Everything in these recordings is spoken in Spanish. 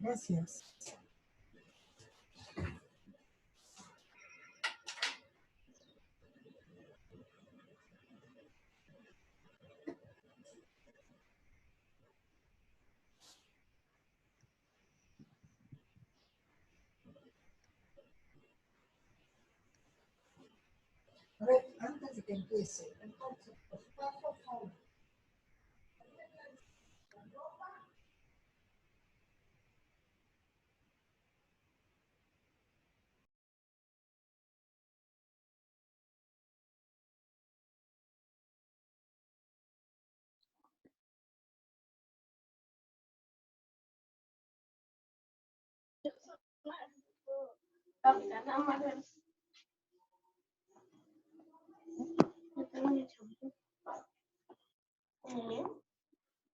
Gracias. A ver, antes de que empiece, entonces, los pasos son...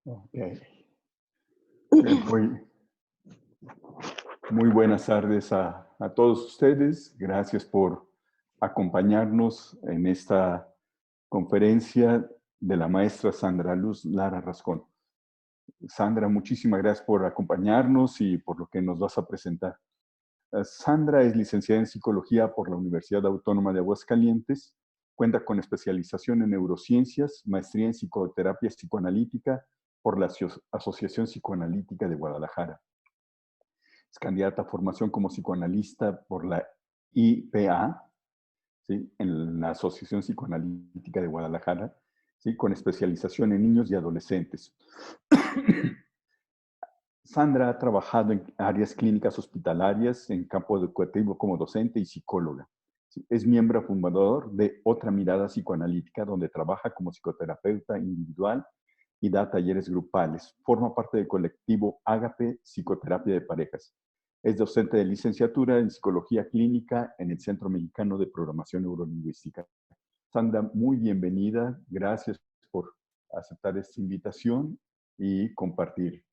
Ok. Muy buenas tardes a todos ustedes. Gracias por acompañarnos en esta conferencia de la maestra Sandra Luz Lara Rascón. Sandra, muchísimas gracias por acompañarnos y por lo que nos vas a presentar. Sandra es licenciada en Psicología por la Universidad Autónoma de Aguascalientes. Cuenta con especialización en neurociencias, maestría en psicoterapia psicoanalítica por la Asociación Psicoanalítica de Guadalajara. Es candidata a formación como psicoanalista por la IPA, ¿sí?, en la Asociación Psicoanalítica de Guadalajara, ¿sí?, con especialización en niños y adolescentes. Sandra ha trabajado en áreas clínicas hospitalarias, en campo educativo como docente y psicóloga. ¿Sí? Es miembro fundador de Otra Mirada Psicoanalítica, donde trabaja como psicoterapeuta individual y da talleres grupales. Forma parte del colectivo Ágape Psicoterapia de Parejas. Es docente de licenciatura en Psicología Clínica en el Centro Mexicano de Programación Neurolingüística. Sandra, muy bienvenida. Gracias por aceptar esta invitación y compartir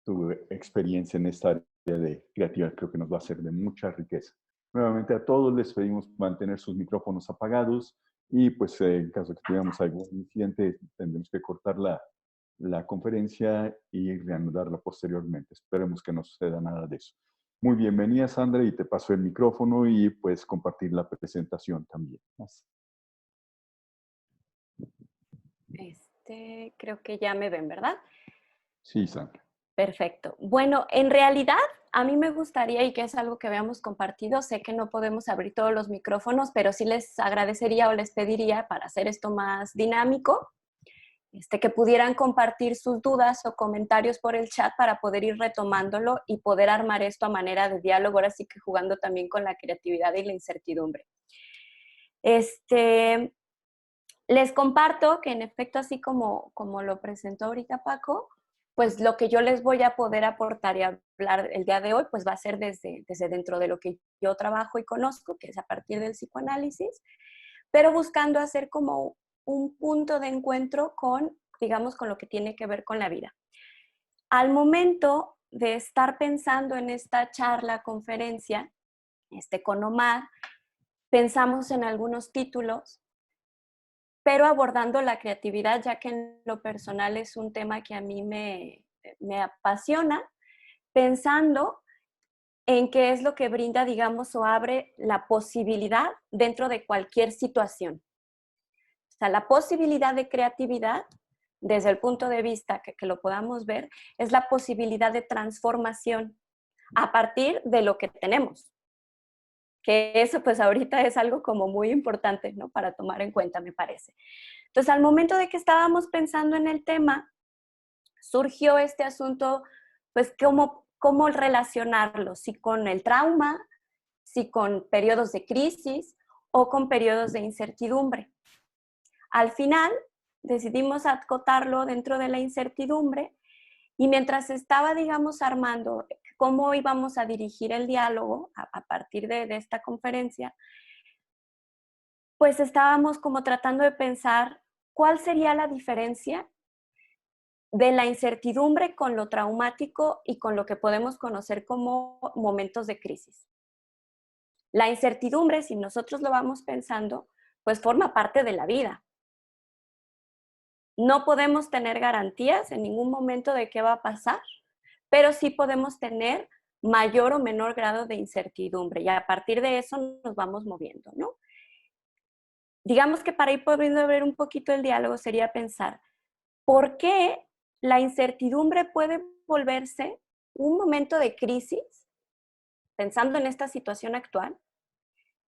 tu experiencia en esta área de creatividad. Creo que nos va a ser de mucha riqueza. Nuevamente a todos les pedimos mantener sus micrófonos apagados y pues en caso de que tuviéramos algún incidente tendremos que cortar la conferencia y reanudarla posteriormente. Esperemos que no suceda nada de eso. Muy bienvenida, Sandra, y te paso el micrófono y puedes compartir la presentación también. Creo que ya me ven, ¿verdad? Sí, Sandra. Perfecto. Bueno, en realidad a mí me gustaría, y que es algo que habíamos compartido, sé que no podemos abrir todos los micrófonos, pero sí les agradecería o les pediría, para hacer esto más dinámico, que pudieran compartir sus dudas o comentarios por el chat para poder ir retomándolo y poder armar esto a manera de diálogo, ahora sí que jugando también con la creatividad y la incertidumbre. Les comparto que en efecto, así como lo presentó ahorita Paco, pues lo que yo les voy a poder aportar y hablar el día de hoy, pues va a ser desde dentro de lo que yo trabajo y conozco, que es a partir del psicoanálisis, pero buscando hacer como un punto de encuentro con, digamos, con lo que tiene que ver con la vida. Al momento de estar pensando en esta charla, conferencia, con Omar, pensamos en algunos títulos, pero abordando la creatividad, ya que en lo personal es un tema que a mí me apasiona, pensando en qué es lo que brinda, digamos, o abre la posibilidad dentro de cualquier situación. O sea, la posibilidad de creatividad, desde el punto de vista que lo podamos ver, es la posibilidad de transformación a partir de lo que tenemos. Que eso, pues, ahorita es algo como muy importante, ¿no?, para tomar en cuenta, me parece. Entonces, al momento de que estábamos pensando en el tema, surgió este asunto, pues, cómo relacionarlo, si con el trauma, si con periodos de crisis o con periodos de incertidumbre. Al final, decidimos acotarlo dentro de la incertidumbre y mientras estaba, digamos, armando cómo íbamos a dirigir el diálogo a partir de esta conferencia, pues estábamos como tratando de pensar cuál sería la diferencia de la incertidumbre con lo traumático y con lo que podemos conocer como momentos de crisis. La incertidumbre, si nosotros lo vamos pensando, pues forma parte de la vida. No podemos tener garantías en ningún momento de qué va a pasar, pero sí podemos tener mayor o menor grado de incertidumbre y a partir de eso nos vamos moviendo, ¿no? Digamos que para ir pudiendo ver un poquito el diálogo sería pensar, ¿por qué la incertidumbre puede volverse un momento de crisis, pensando en esta situación actual?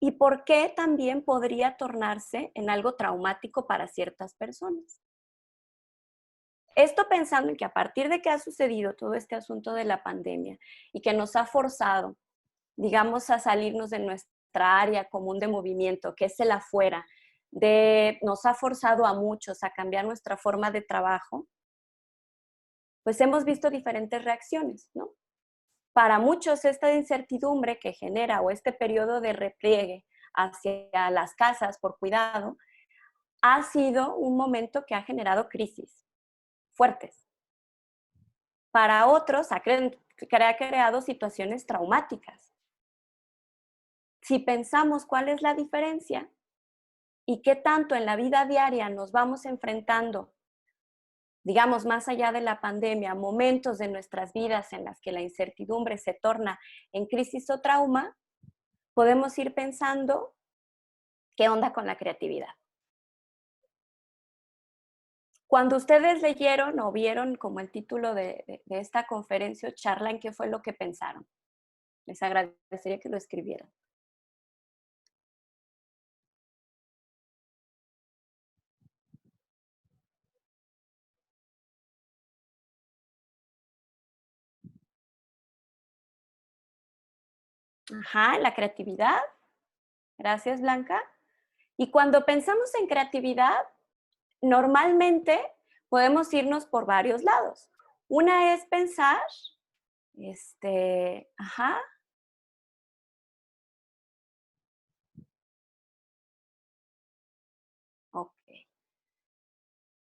¿Y por qué también podría tornarse en algo traumático para ciertas personas? Esto pensando en que a partir de que ha sucedido todo este asunto de la pandemia y que nos ha forzado, digamos, a salirnos de nuestra área común de movimiento, que es el afuera, nos ha forzado a muchos a cambiar nuestra forma de trabajo, pues hemos visto diferentes reacciones, ¿no? Para muchos esta incertidumbre que genera o este periodo de repliegue hacia las casas por cuidado ha sido un momento que ha generado crisis fuertes. Para otros ha creado situaciones traumáticas. Si pensamos cuál es la diferencia y qué tanto en la vida diaria nos vamos enfrentando, digamos, más allá de la pandemia, momentos de nuestras vidas en las que la incertidumbre se torna en crisis o trauma, podemos ir pensando qué onda con la creatividad. Cuando ustedes leyeron o vieron como el título de esta conferencia o charla, ¿en qué fue lo que pensaron? Les agradecería que lo escribieran. Ajá, la creatividad. Gracias, Blanca. Y cuando pensamos en creatividad, normalmente podemos irnos por varios lados. Una es pensar, ajá, ok.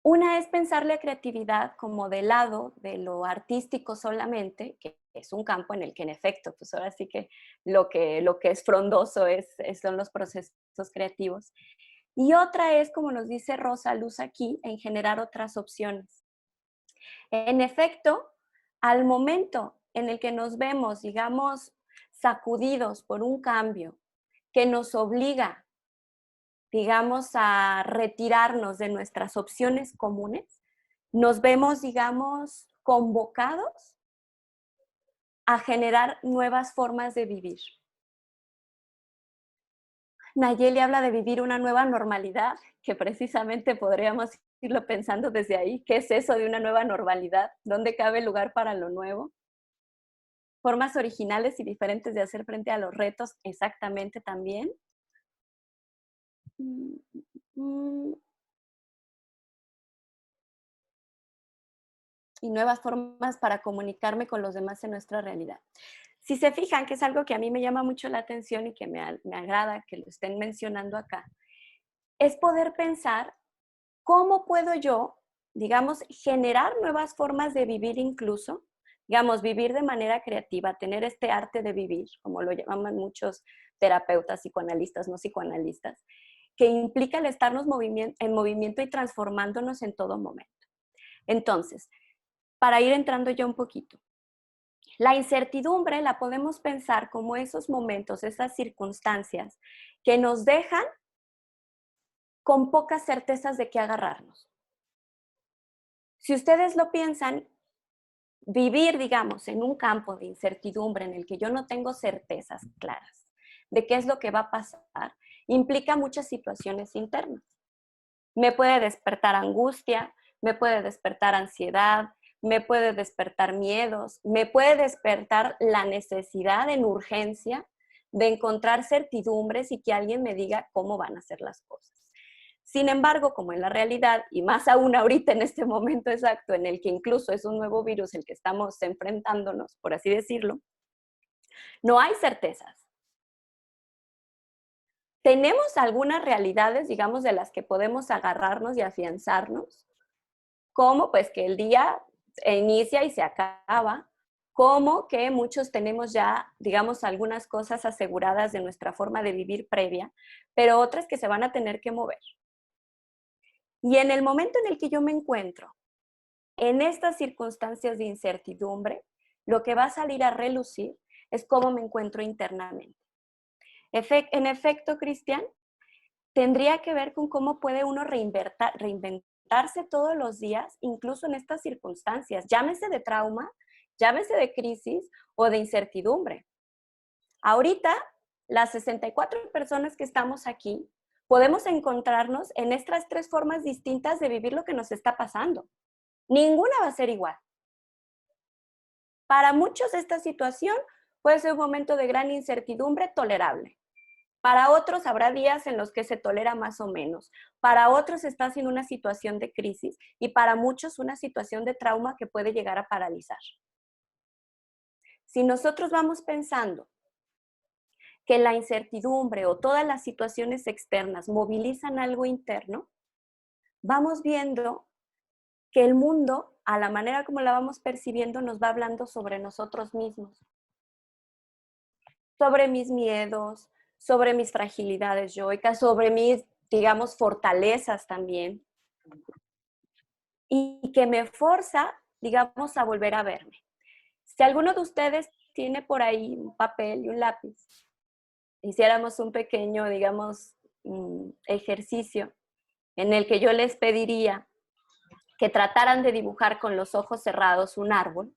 Una es pensar la creatividad como del lado de lo artístico solamente, que es un campo en el que en efecto, pues ahora sí que lo que es frondoso son los procesos creativos. Y otra es, como nos dice Rosa Luz aquí, en generar otras opciones. En efecto, al momento en el que nos vemos, digamos, sacudidos por un cambio que nos obliga, digamos, a retirarnos de nuestras opciones comunes, nos vemos, digamos, convocados a generar nuevas formas de vivir. Nayeli habla de vivir una nueva normalidad, que precisamente podríamos irlo pensando desde ahí. ¿Qué es eso de una nueva normalidad? ¿Dónde cabe lugar para lo nuevo? Formas originales y diferentes de hacer frente a los retos, exactamente también. Y nuevas formas para comunicarme con los demás en nuestra realidad. Si se fijan, que es algo que a mí me llama mucho la atención y que me agrada que lo estén mencionando acá, es poder pensar cómo puedo yo, digamos, generar nuevas formas de vivir incluso, digamos, vivir de manera creativa, tener este arte de vivir, como lo llaman muchos terapeutas, psicoanalistas, no psicoanalistas, que implica el estarnos en movimiento y transformándonos en todo momento. Entonces, para ir entrando ya un poquito, la incertidumbre la podemos pensar como esos momentos, esas circunstancias que nos dejan con pocas certezas de qué agarrarnos. Si ustedes lo piensan, vivir, digamos, en un campo de incertidumbre en el que yo no tengo certezas claras de qué es lo que va a pasar, implica muchas situaciones internas. Me puede despertar angustia, me puede despertar ansiedad, me puede despertar miedos, me puede despertar la necesidad en urgencia de encontrar certidumbres y que alguien me diga cómo van a ser las cosas. Sin embargo, como en la realidad, y más aún ahorita en este momento exacto en el que incluso es un nuevo virus el que estamos enfrentándonos, por así decirlo, no hay certezas. Tenemos algunas realidades, digamos, de las que podemos agarrarnos y afianzarnos, como pues que el día inicia y se acaba, como que muchos tenemos ya, digamos, algunas cosas aseguradas de nuestra forma de vivir previa, pero otras que se van a tener que mover. Y en el momento en el que yo me encuentro en estas circunstancias de incertidumbre, lo que va a salir a relucir es cómo me encuentro internamente. En efecto, Cristian, tendría que ver con cómo puede uno reinventarse todos los días, incluso en estas circunstancias, llámese de trauma, llámese de crisis o de incertidumbre. Ahorita, las 64 personas que estamos aquí, podemos encontrarnos en estas 3 formas distintas de vivir lo que nos está pasando. Ninguna va a ser igual. Para muchos esta situación puede ser un momento de gran incertidumbre tolerable. Para otros habrá días en los que se tolera más o menos. Para otros estás en una situación de crisis y para muchos una situación de trauma que puede llegar a paralizar. Si nosotros vamos pensando que la incertidumbre o todas las situaciones externas movilizan algo interno, vamos viendo que el mundo, a la manera como la vamos percibiendo, nos va hablando sobre nosotros mismos, sobre mis miedos, sobre mis fragilidades yoicas, sobre mis, digamos, fortalezas también, y que me forza, digamos, a volver a verme. Si alguno de ustedes tiene por ahí un papel y un lápiz, hiciéramos un pequeño, digamos, ejercicio en el que yo les pediría que trataran de dibujar con los ojos cerrados un árbol,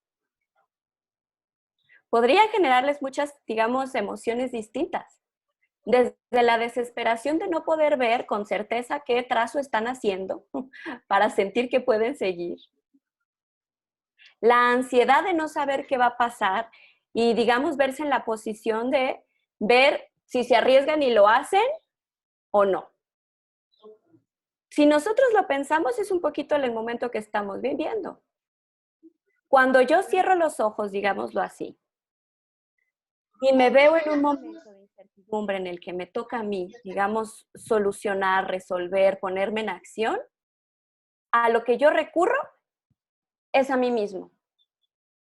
podría generarles muchas, digamos, emociones distintas. Desde la desesperación de no poder ver con certeza qué trazo están haciendo para sentir que pueden seguir. La ansiedad de no saber qué va a pasar y, digamos, verse en la posición de ver si se arriesgan y lo hacen o no. Si nosotros lo pensamos, es un poquito en el momento que estamos viviendo. Cuando yo cierro los ojos, digámoslo así, y me veo en un momento de incertidumbre en el que me toca a mí, digamos, solucionar, resolver, ponerme en acción, a lo que yo recurro es a mí mismo.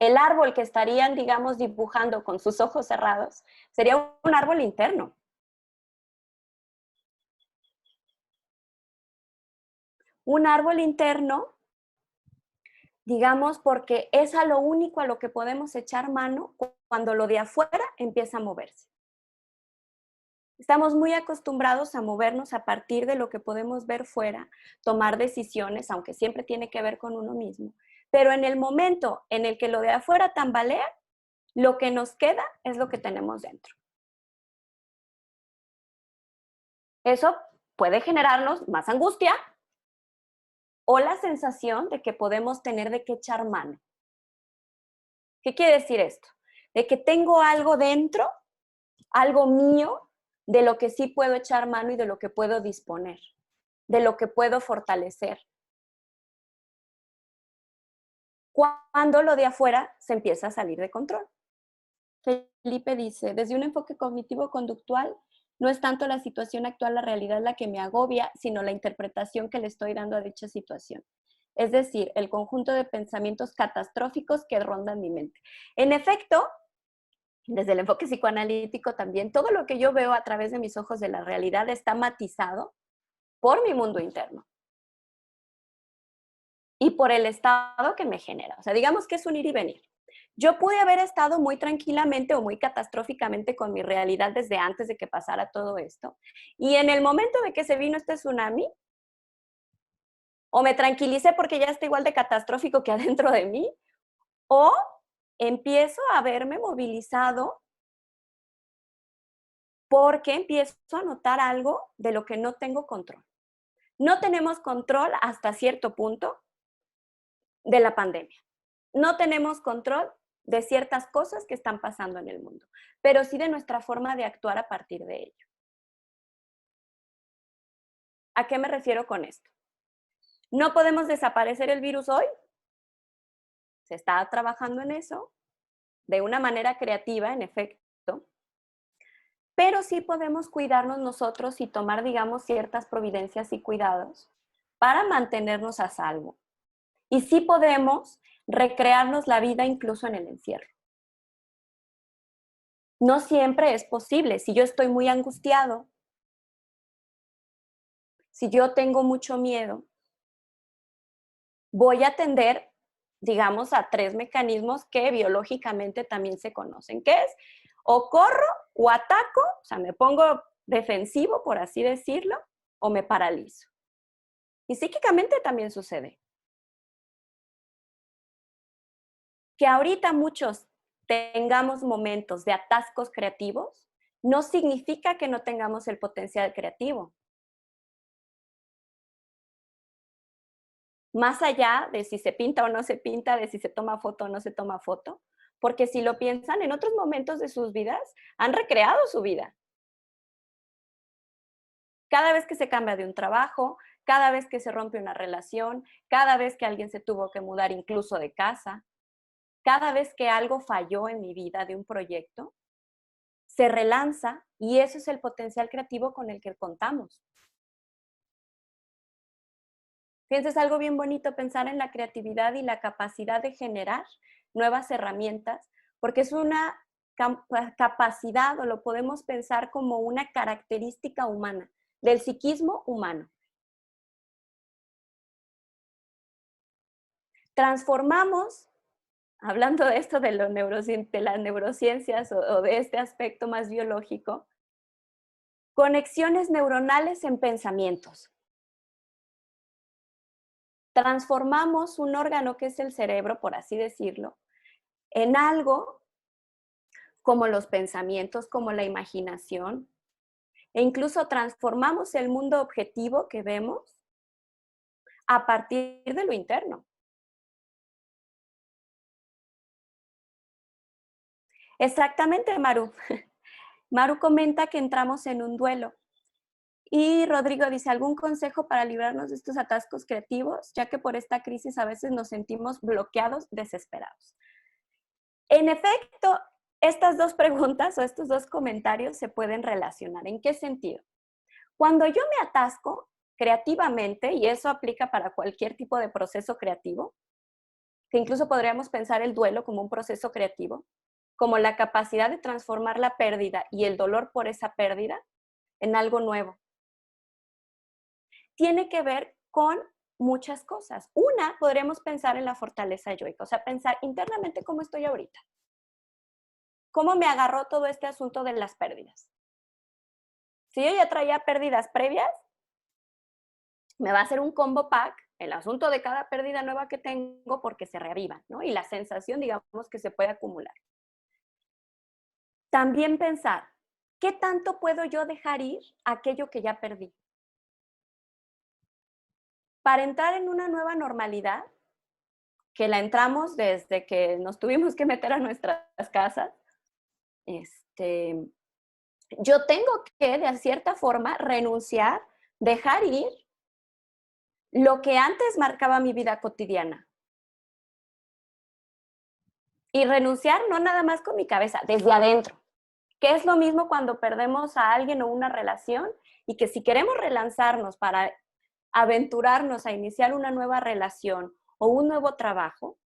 El árbol que estarían, digamos, dibujando con sus ojos cerrados sería un árbol interno. Un árbol interno, digamos, porque es a lo único a lo que podemos echar mano cuando lo de afuera empieza a moverse. Estamos muy acostumbrados a movernos a partir de lo que podemos ver fuera, tomar decisiones, aunque siempre tiene que ver con uno mismo. Pero en el momento en el que lo de afuera tambalea, lo que nos queda es lo que tenemos dentro. Eso puede generarnos más angustia o la sensación de que podemos tener de qué echar mano. ¿Qué quiere decir esto? De que tengo algo dentro, algo mío, de lo que sí puedo echar mano y de lo que puedo disponer, de lo que puedo fortalecer. Cuando lo de afuera se empieza a salir de control. Felipe dice, desde un enfoque cognitivo-conductual, no es tanto la situación actual, la realidad la que me agobia, sino la interpretación que le estoy dando a dicha situación. Es decir, el conjunto de pensamientos catastróficos que rondan mi mente. En efecto, desde el enfoque psicoanalítico también, todo lo que yo veo a través de mis ojos de la realidad está matizado por mi mundo interno y por el estado que me genera. O sea, digamos que es un ir y venir. Yo pude haber estado muy tranquilamente o muy catastróficamente con mi realidad desde antes de que pasara todo esto. Y en el momento de que se vino este tsunami, o me tranquilicé porque ya está igual de catastrófico que adentro de mí, o empiezo a verme movilizado porque empiezo a notar algo de lo que no tengo control. No tenemos control hasta cierto punto de la pandemia. No tenemos control de ciertas cosas que están pasando en el mundo, pero sí de nuestra forma de actuar a partir de ello. ¿A qué me refiero con esto? No podemos desaparecer el virus hoy. Se está trabajando en eso de una manera creativa, en efecto, pero sí podemos cuidarnos nosotros y tomar, digamos, ciertas providencias y cuidados para mantenernos a salvo. Y sí podemos recrearnos la vida incluso en el encierro. No siempre es posible. Si yo estoy muy angustiado, si yo tengo mucho miedo, voy a tender digamos, a 3 mecanismos que biológicamente también se conocen, que es o corro o ataco, o sea, me pongo defensivo, por así decirlo, o me paralizo. Y psíquicamente también sucede. Que ahorita muchos tengamos momentos de atascos creativos, no significa que no tengamos el potencial creativo. Más allá de si se pinta o no se pinta, de si se toma foto o no se toma foto, porque si lo piensan, en otros momentos de sus vidas han recreado su vida. Cada vez que se cambia de un trabajo, cada vez que se rompe una relación, cada vez que alguien se tuvo que mudar incluso de casa, cada vez que algo falló en mi vida de un proyecto, se relanza y eso es el potencial creativo con el que contamos. Fíjense, es algo bien bonito pensar en la creatividad y la capacidad de generar nuevas herramientas, porque es una capacidad, o lo podemos pensar como una característica humana, del psiquismo humano. Transformamos, hablando de esto de las neurociencias o de este aspecto más biológico, conexiones neuronales en pensamientos. Transformamos un órgano que es el cerebro, por así decirlo, en algo como los pensamientos, como la imaginación, e incluso transformamos el mundo objetivo que vemos a partir de lo interno. Exactamente, Maru. Maru comenta que entramos en un duelo. Y Rodrigo dice, ¿algún consejo para librarnos de estos atascos creativos? Ya que por esta crisis a veces nos sentimos bloqueados, desesperados. En efecto, estas dos preguntas o estos dos comentarios se pueden relacionar. ¿En qué sentido? Cuando yo me atasco creativamente, y eso aplica para cualquier tipo de proceso creativo, que incluso podríamos pensar el duelo como un proceso creativo, como la capacidad de transformar la pérdida y el dolor por esa pérdida en algo nuevo. Tiene que ver con muchas cosas. Una, podremos pensar en la fortaleza yoica, o sea, pensar internamente cómo estoy ahorita. ¿Cómo me agarró todo este asunto de las pérdidas? Si yo ya traía pérdidas previas, me va a hacer un combo pack el asunto de cada pérdida nueva que tengo porque se reavivan, ¿no? Y la sensación, digamos, que se puede acumular. También pensar, ¿qué tanto puedo yo dejar ir aquello que ya perdí? Para entrar en una nueva normalidad, que la entramos desde que nos tuvimos que meter a nuestras casas, yo tengo que, de cierta forma, renunciar, dejar ir lo que antes marcaba mi vida cotidiana. Y renunciar no nada más con mi cabeza, desde adentro. Que es lo mismo cuando perdemos a alguien o una relación y que si queremos relanzarnos para aventurarnos a iniciar una nueva relación o un nuevo trabajo,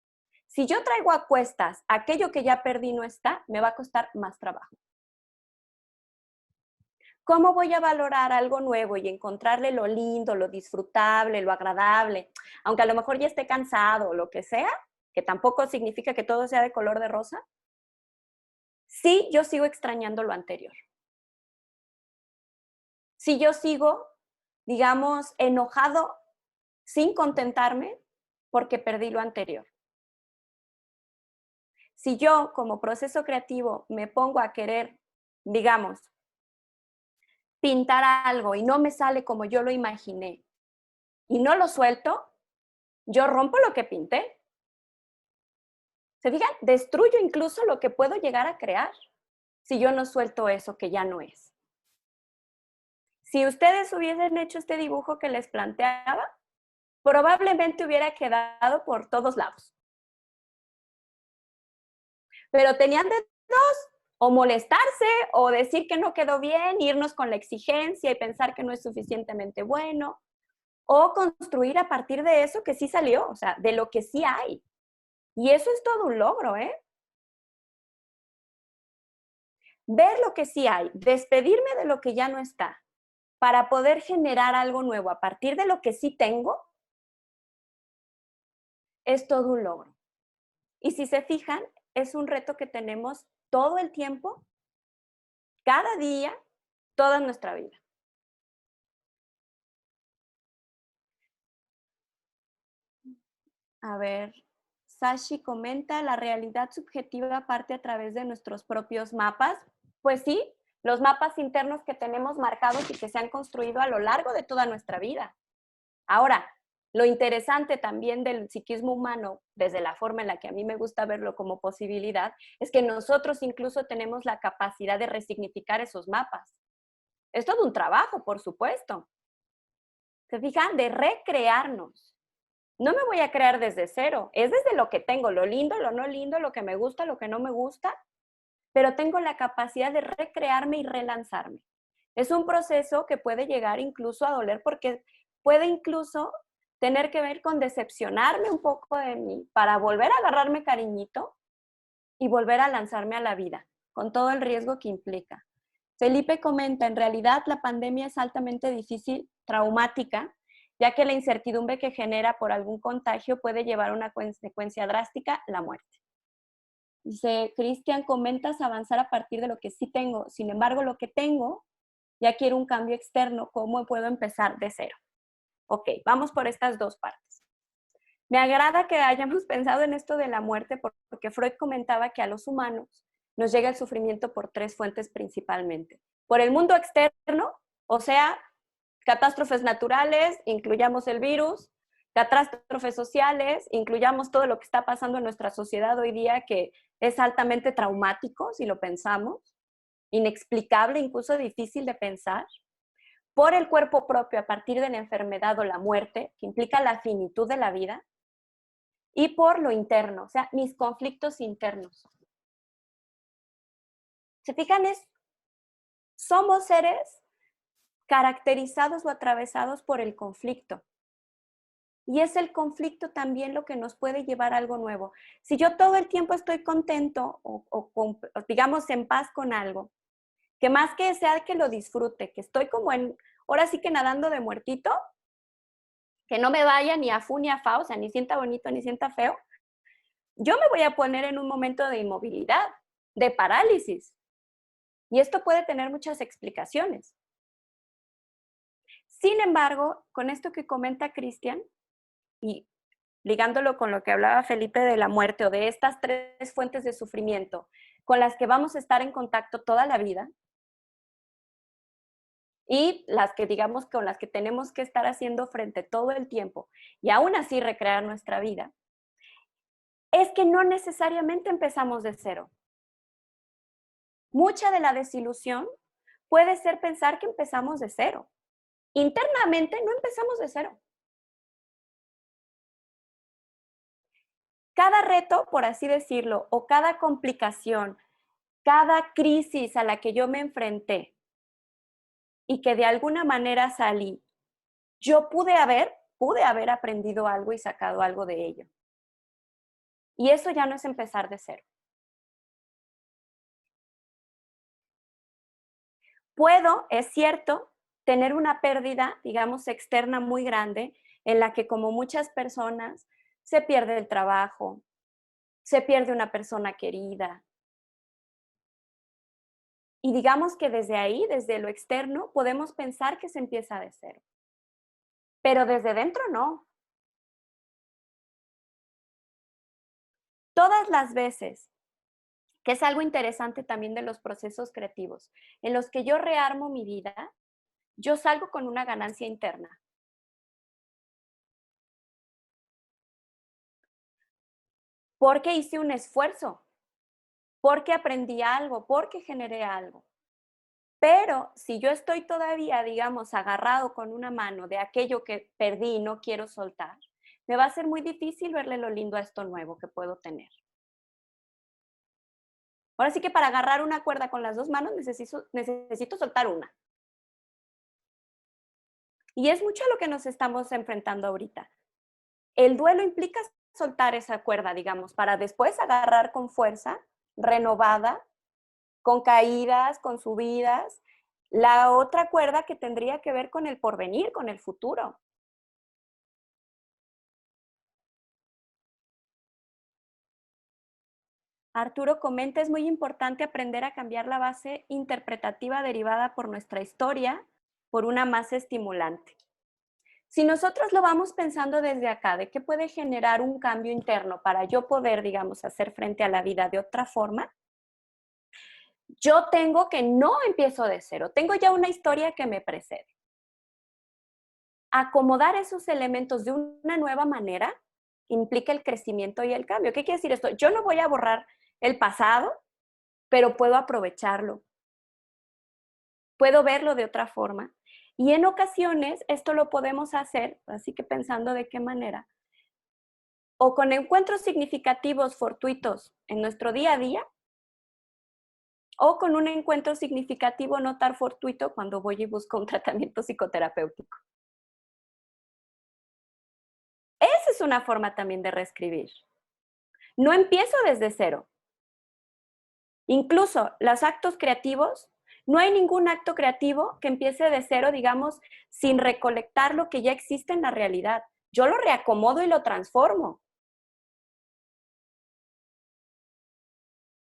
si yo traigo a cuestas aquello que ya perdí no está, me va a costar más trabajo. ¿Cómo voy a valorar algo nuevo y encontrarle lo lindo, lo disfrutable, lo agradable? Aunque a lo mejor ya esté cansado o lo que sea, que tampoco significa que todo sea de color de rosa, sí yo sigo extrañando lo anterior. Si yo sigo, digamos, enojado sin contentarme porque perdí lo anterior. Si yo como proceso creativo me pongo a querer, digamos, pintar algo y no me sale como yo lo imaginé y no lo suelto, yo rompo lo que pinté. ¿Se fijan? Destruyo incluso lo que puedo llegar a crear si yo no suelto eso que ya no es. Si ustedes hubiesen hecho este dibujo que les planteaba, probablemente hubiera quedado por todos lados. Pero tenían de dos, o molestarse, o decir que no quedó bien, irnos con la exigencia y pensar que no es suficientemente bueno, o construir a partir de eso que sí salió, o sea, de lo que sí hay. Y eso es todo un logro, ¿eh? Ver lo que sí hay, despedirme de lo que ya no está, para poder generar algo nuevo a partir de lo que sí tengo, es todo un logro. Y si se fijan, es un reto que tenemos todo el tiempo, cada día, toda nuestra vida. A ver, Sashi comenta, la realidad subjetiva parte a través de nuestros propios mapas. Pues sí, los mapas internos que tenemos marcados y que se han construido a lo largo de toda nuestra vida. Ahora, lo interesante también del psiquismo humano, desde la forma en la que a mí me gusta verlo como posibilidad, es que nosotros incluso tenemos la capacidad de resignificar esos mapas. Es todo un trabajo, por supuesto. ¿Se fijan? De recrearnos. No me voy a crear desde cero, es desde lo que tengo, lo lindo, lo no lindo, lo que me gusta, lo que no me gusta, pero tengo la capacidad de recrearme y relanzarme. Es un proceso que puede llegar incluso a doler porque puede incluso tener que ver con decepcionarme un poco de mí para volver a agarrarme cariñito y volver a lanzarme a la vida, con todo el riesgo que implica. Felipe comenta, en realidad la pandemia es altamente difícil, traumática, ya que la incertidumbre que genera por algún contagio puede llevar a una consecuencia drástica, la muerte. Dice, Cristian, comentas avanzar a partir de lo que sí tengo. Sin embargo, lo que tengo, ya quiero un cambio externo. ¿Cómo puedo empezar de cero? Ok, vamos por estas dos partes. Me agrada que hayamos pensado en esto de la muerte porque Freud comentaba que a los humanos nos llega el sufrimiento por tres fuentes principalmente. Por el mundo externo, o sea, catástrofes naturales, incluyamos el virus, catástrofes sociales, incluyamos todo lo que está pasando en nuestra sociedad hoy día, que es altamente traumático, si lo pensamos, inexplicable, incluso difícil de pensar. Por el cuerpo propio, a partir de la enfermedad o la muerte, que implica la finitud de la vida. Y por lo interno, o sea, mis conflictos internos. ¿Se fijan? Somos seres caracterizados o atravesados por el conflicto. Y es el conflicto también lo que nos puede llevar a algo nuevo. Si yo todo el tiempo estoy contento o digamos en paz con algo, que más que sea que lo disfrute, que estoy como ahora sí que nadando de muertito, que no me vaya ni a fu ni a fa, o sea, ni sienta bonito ni sienta feo, yo me voy a poner en un momento de inmovilidad, de parálisis. Y esto puede tener muchas explicaciones. Sin embargo, con esto que comenta Cristian, y ligándolo con lo que hablaba Felipe de la muerte o de estas tres fuentes de sufrimiento con las que vamos a estar en contacto toda la vida y las que digamos con las que tenemos que estar haciendo frente todo el tiempo y aún así recrear nuestra vida, es que no necesariamente empezamos de cero. Mucha de la desilusión puede ser pensar que empezamos de cero. Internamente no empezamos de cero. Cada reto, por así decirlo, o cada complicación, cada crisis a la que yo me enfrenté y que de alguna manera salí, yo pude haber aprendido algo y sacado algo de ello. Y eso ya no es empezar de cero. Puedo, es cierto, tener una pérdida, digamos, externa muy grande, en la que como muchas personas se pierde el trabajo, se pierde una persona querida. Y digamos que desde ahí, desde lo externo, podemos pensar que se empieza de cero. Pero desde dentro no. Todas las veces, que es algo interesante también de los procesos creativos, en los que yo rearmo mi vida, yo salgo con una ganancia interna. Porque hice un esfuerzo, porque aprendí algo, porque generé algo. Pero si yo estoy todavía, digamos, agarrado con una mano de aquello que perdí y no quiero soltar, me va a ser muy difícil verle lo lindo a esto nuevo que puedo tener. Ahora sí que para agarrar una cuerda con las dos manos necesito soltar una. Y es mucho a lo que nos estamos enfrentando ahorita. El duelo implica soltar esa cuerda, digamos, para después agarrar con fuerza, renovada, con caídas, con subidas, la otra cuerda que tendría que ver con el porvenir, con el futuro. Arturo comenta, es muy importante aprender a cambiar la base interpretativa derivada por nuestra historia por una más estimulante. Si nosotros lo vamos pensando desde acá, de qué puede generar un cambio interno para yo poder, digamos, hacer frente a la vida de otra forma, yo tengo que no empiezo de cero, tengo ya una historia que me precede. Acomodar esos elementos de una nueva manera implica el crecimiento y el cambio. ¿Qué quiere decir esto? Yo no voy a borrar el pasado, pero puedo aprovecharlo. Puedo verlo de otra forma. Y en ocasiones esto lo podemos hacer, así que pensando de qué manera, o con encuentros significativos fortuitos en nuestro día a día, o con un encuentro significativo no tan fortuito cuando voy y busco un tratamiento psicoterapéutico. Esa es una forma también de reescribir. No empiezo desde cero. Incluso los actos creativos, no hay ningún acto creativo que empiece de cero, digamos, sin recolectar lo que ya existe en la realidad. Yo lo reacomodo y lo transformo.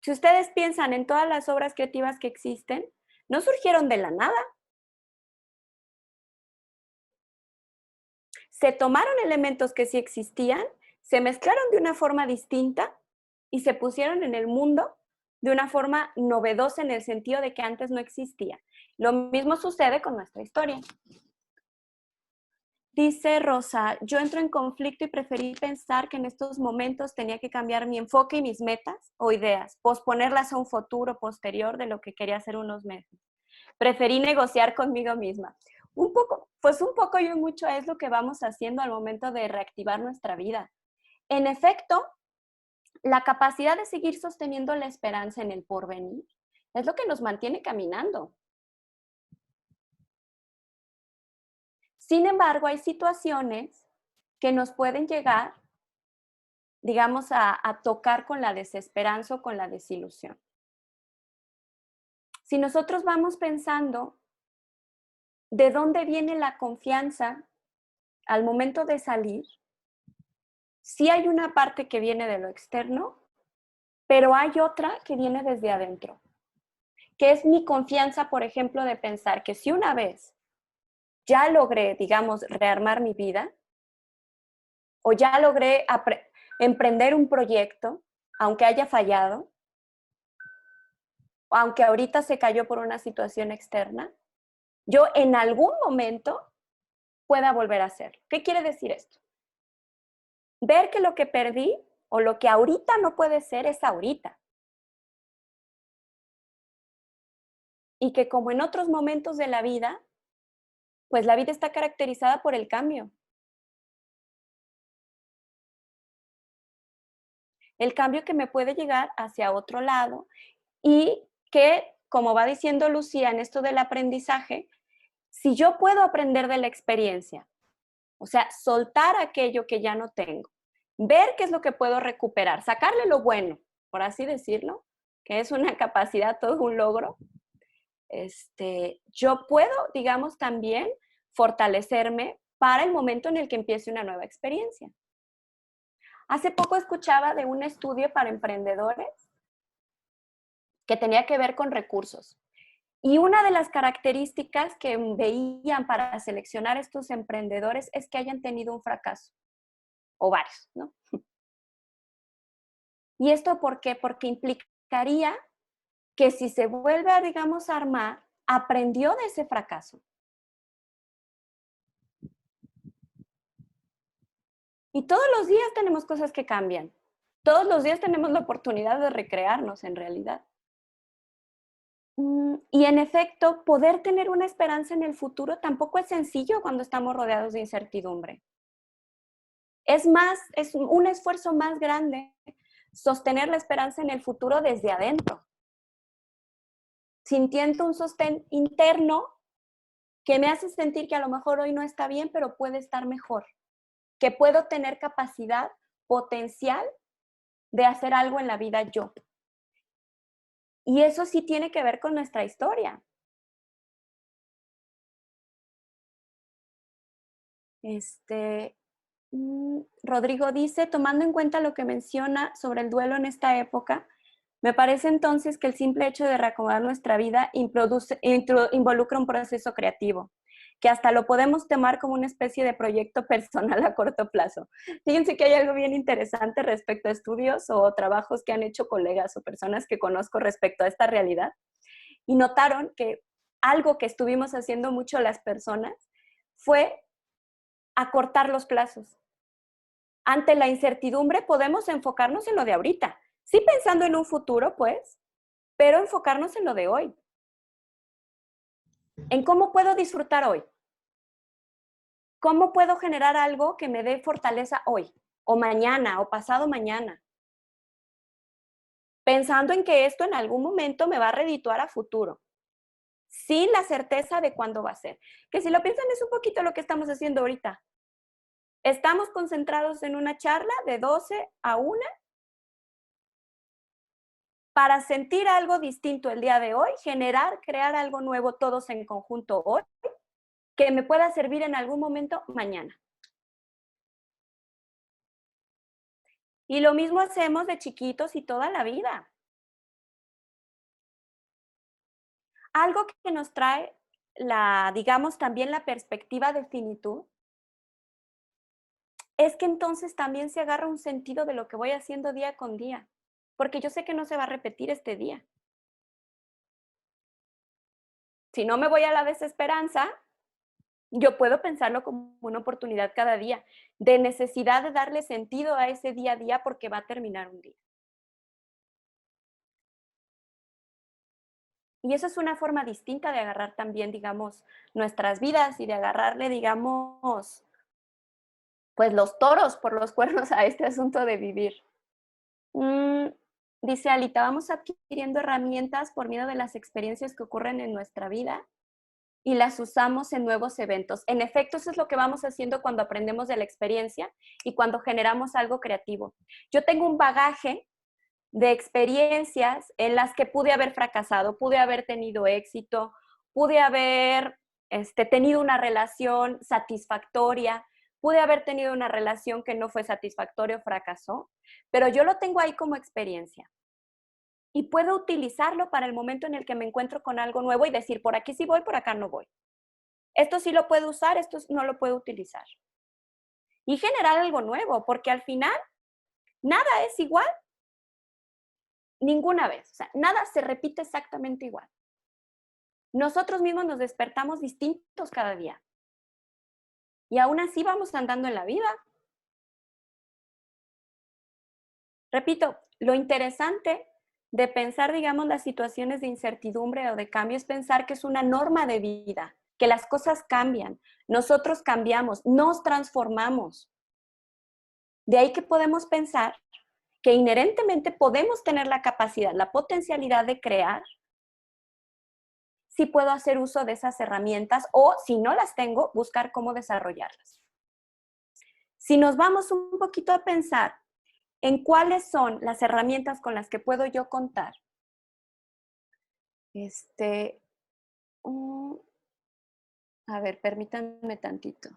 Si ustedes piensan en todas las obras creativas que existen, no surgieron de la nada. Se tomaron elementos que sí existían, se mezclaron de una forma distinta y se pusieron en el mundo de una forma novedosa en el sentido de que antes no existía. Lo mismo sucede con nuestra historia. Dice Rosa, yo entro en conflicto y preferí pensar que en estos momentos tenía que cambiar mi enfoque y mis metas o ideas, posponerlas a un futuro posterior de lo que quería hacer unos meses. Preferí negociar conmigo misma. Un poco y un mucho es lo que vamos haciendo al momento de reactivar nuestra vida. En efecto, la capacidad de seguir sosteniendo la esperanza en el porvenir es lo que nos mantiene caminando. Sin embargo, hay situaciones que nos pueden llegar, digamos, a tocar con la desesperanza o con la desilusión. Si nosotros vamos pensando de dónde viene la confianza al momento de salir, sí hay una parte que viene de lo externo, pero hay otra que viene desde adentro, que es mi confianza, por ejemplo, de pensar que si una vez ya logré, digamos, rearmar mi vida, o ya logré emprender un proyecto, aunque haya fallado, o aunque ahorita se cayó por una situación externa, yo en algún momento pueda volver a hacerlo. ¿Qué quiere decir esto? Ver que lo que perdí o lo que ahorita no puede ser es ahorita. Y que como en otros momentos de la vida, pues la vida está caracterizada por el cambio. El cambio que me puede llegar hacia otro lado y que, como va diciendo Lucía en esto del aprendizaje, si yo puedo aprender de la experiencia, o sea, soltar aquello que ya no tengo, ver qué es lo que puedo recuperar, sacarle lo bueno, por así decirlo, que es una capacidad, todo un logro, yo puedo, digamos, también fortalecerme para el momento en el que empiece una nueva experiencia. Hace poco escuchaba de un estudio para emprendedores que tenía que ver con recursos. Y una de las características que veían para seleccionar estos emprendedores es que hayan tenido un fracaso, o varios, ¿no? ¿Y esto por qué? Porque implicaría que si se vuelve a, digamos, a armar, aprendió de ese fracaso. Y todos los días tenemos cosas que cambian. Todos los días tenemos la oportunidad de recrearnos en realidad. Y en efecto, poder tener una esperanza en el futuro tampoco es sencillo cuando estamos rodeados de incertidumbre. Es un esfuerzo más grande sostener la esperanza en el futuro desde adentro, sintiendo un sostén interno que me hace sentir que a lo mejor hoy no está bien, pero puede estar mejor, que puedo tener capacidad potencial de hacer algo en la vida yo. Y eso sí tiene que ver con nuestra historia. Rodrigo dice, tomando en cuenta lo que menciona sobre el duelo en esta época, Me parece entonces que el simple hecho de reacomodar nuestra vida involucra un proceso creativo, que hasta lo podemos tomar como una especie de proyecto personal a corto plazo. Fíjense que hay algo bien interesante respecto a estudios o trabajos que han hecho colegas o personas que conozco respecto a esta realidad, y notaron que algo que estuvimos haciendo mucho las personas fue acortar los plazos. Ante la incertidumbre podemos enfocarnos en lo de ahorita, sí pensando en un futuro, pues, pero enfocarnos en lo de hoy. En cómo puedo disfrutar hoy. ¿Cómo puedo generar algo que me dé fortaleza hoy? O mañana, o pasado mañana. Pensando en que esto en algún momento me va a redituar a futuro. Sin la certeza de cuándo va a ser. Que si lo piensan es un poquito lo que estamos haciendo ahorita. Estamos concentrados en una charla de 12 a 1 para sentir algo distinto el día de hoy, crear algo nuevo todos en conjunto hoy, que me pueda servir en algún momento mañana. Y lo mismo hacemos de chiquitos y toda la vida. Algo que nos trae digamos, también la perspectiva de finitud, es que entonces también se agarra un sentido de lo que voy haciendo día con día, porque yo sé que no se va a repetir este día. Si no me voy a la desesperanza, yo puedo pensarlo como una oportunidad cada día, de necesidad de darle sentido a ese día a día porque va a terminar un día. Y eso es una forma distinta de agarrar también, digamos, nuestras vidas y de agarrarle, digamos, pues los toros por los cuernos a este asunto de vivir. Dice Alita, vamos adquiriendo herramientas por medio de las experiencias que ocurren en nuestra vida y las usamos en nuevos eventos. En efecto, eso es lo que vamos haciendo cuando aprendemos de la experiencia y cuando generamos algo creativo. Yo tengo un bagaje de experiencias en las que pude haber fracasado, pude haber tenido éxito, pude haber tenido una relación satisfactoria, pude haber tenido una relación que no fue satisfactoria o fracasó, pero yo lo tengo ahí como experiencia. Y puedo utilizarlo para el momento en el que me encuentro con algo nuevo y decir, por aquí sí voy, por acá no voy. Esto sí lo puedo usar, esto no lo puedo utilizar. Y generar algo nuevo, porque al final nada es igual ninguna vez. O sea, nada se repite exactamente igual. Nosotros mismos nos despertamos distintos cada día. Y aún así vamos andando en la vida. Repito, lo interesante de pensar, digamos, las situaciones de incertidumbre o de cambio es pensar que es una norma de vida, que las cosas cambian, nosotros cambiamos, nos transformamos. De ahí que podemos pensar que inherentemente podemos tener la capacidad, la potencialidad de crear, si puedo hacer uso de esas herramientas o si no las tengo, buscar cómo desarrollarlas. Si nos vamos un poquito a pensar en cuáles son las herramientas con las que puedo yo contar, a ver, permítanme tantito.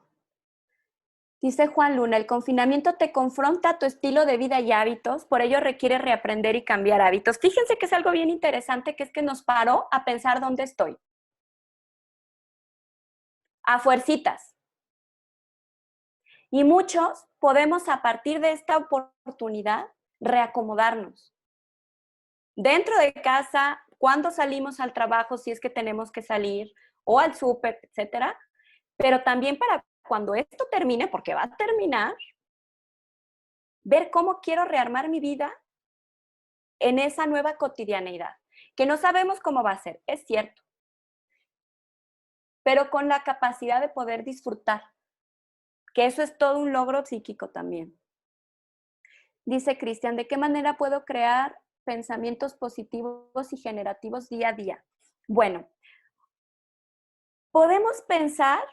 Dice Juan Luna, el confinamiento te confronta a tu estilo de vida y hábitos, por ello requiere reaprender y cambiar hábitos. Fíjense que es algo bien interesante, que es que nos paró a pensar dónde estoy. A fuercitas. Y muchos podemos a partir de esta oportunidad reacomodarnos. Dentro de casa, cuando salimos al trabajo, si es que tenemos que salir, o al súper, etcétera, pero también para cuando esto termine, porque va a terminar, ver cómo quiero rearmar mi vida en esa nueva cotidianeidad, que no sabemos cómo va a ser, es cierto, pero con la capacidad de poder disfrutar, que eso es todo un logro psíquico también. Dice Cristian, ¿de qué manera puedo crear pensamientos positivos y generativos día a día? Bueno, podemos pensar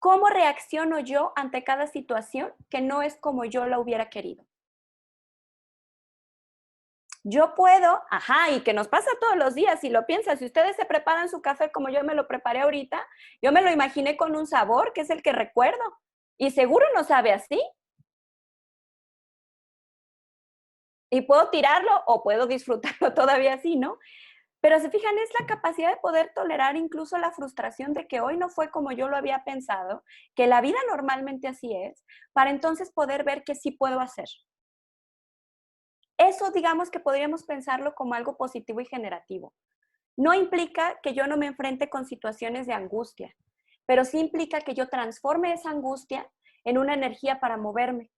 cómo reacciono yo ante cada situación que no es como yo la hubiera querido. Yo puedo, y que nos pasa todos los días, si lo piensas, si ustedes se preparan su café como yo me lo preparé ahorita, yo me lo imaginé con un sabor que es el que recuerdo, y seguro no sabe así. Y puedo tirarlo o puedo disfrutarlo todavía así, ¿no? Pero se fijan, es la capacidad de poder tolerar incluso la frustración de que hoy no fue como yo lo había pensado, que la vida normalmente así es, para entonces poder ver que sí puedo hacer. Eso, digamos que podríamos pensarlo como algo positivo y generativo. No implica que yo no me enfrente con situaciones de angustia, pero sí implica que yo transforme esa angustia en una energía para moverme.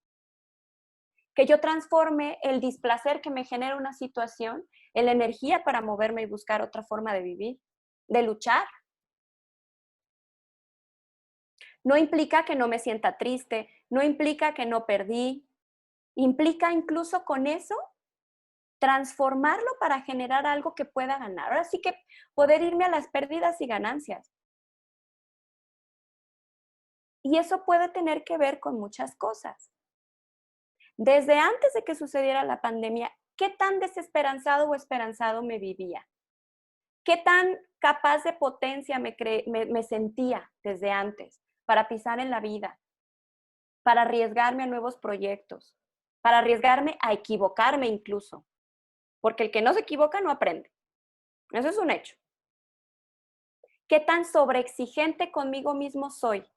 Que yo transforme el displacer que me genera una situación en la energía para moverme y buscar otra forma de vivir, de luchar. No implica que no me sienta triste, no implica que no perdí, implica incluso con eso transformarlo para generar algo que pueda ganar. Ahora sí que poder irme a las pérdidas y ganancias. Y eso puede tener que ver con muchas cosas. Desde antes de que sucediera la pandemia, ¿qué tan desesperanzado o esperanzado me vivía? ¿Qué tan capaz de potencia me sentía desde antes para pisar en la vida, para arriesgarme a nuevos proyectos, para arriesgarme a equivocarme incluso? Porque el que no se equivoca no aprende. Eso es un hecho. ¿Qué tan sobreexigente conmigo mismo soy?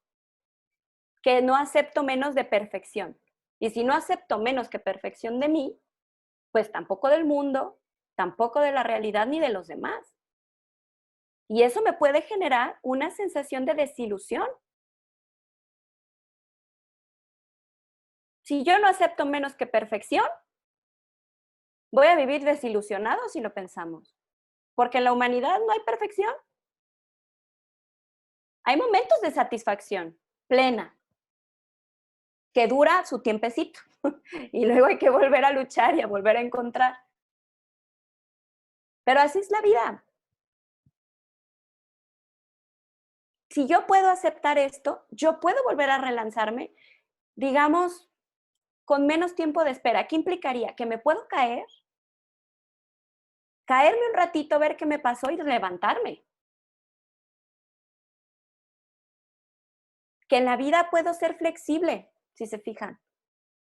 Que no acepto menos de perfección. Y si no acepto menos que perfección de mí, pues tampoco del mundo, tampoco de la realidad ni de los demás. Y eso me puede generar una sensación de desilusión. Si yo no acepto menos que perfección, voy a vivir desilusionado si lo pensamos. Porque en la humanidad no hay perfección. Hay momentos de satisfacción plena, que dura su tiempecito. Y luego hay que volver a luchar y a volver a encontrar. Pero así es la vida. Si yo puedo aceptar esto, yo puedo volver a relanzarme, digamos, con menos tiempo de espera. ¿Qué implicaría? Que me puedo caer, caerme un ratito, ver qué me pasó y levantarme. Que en la vida puedo ser flexible, si se fijan.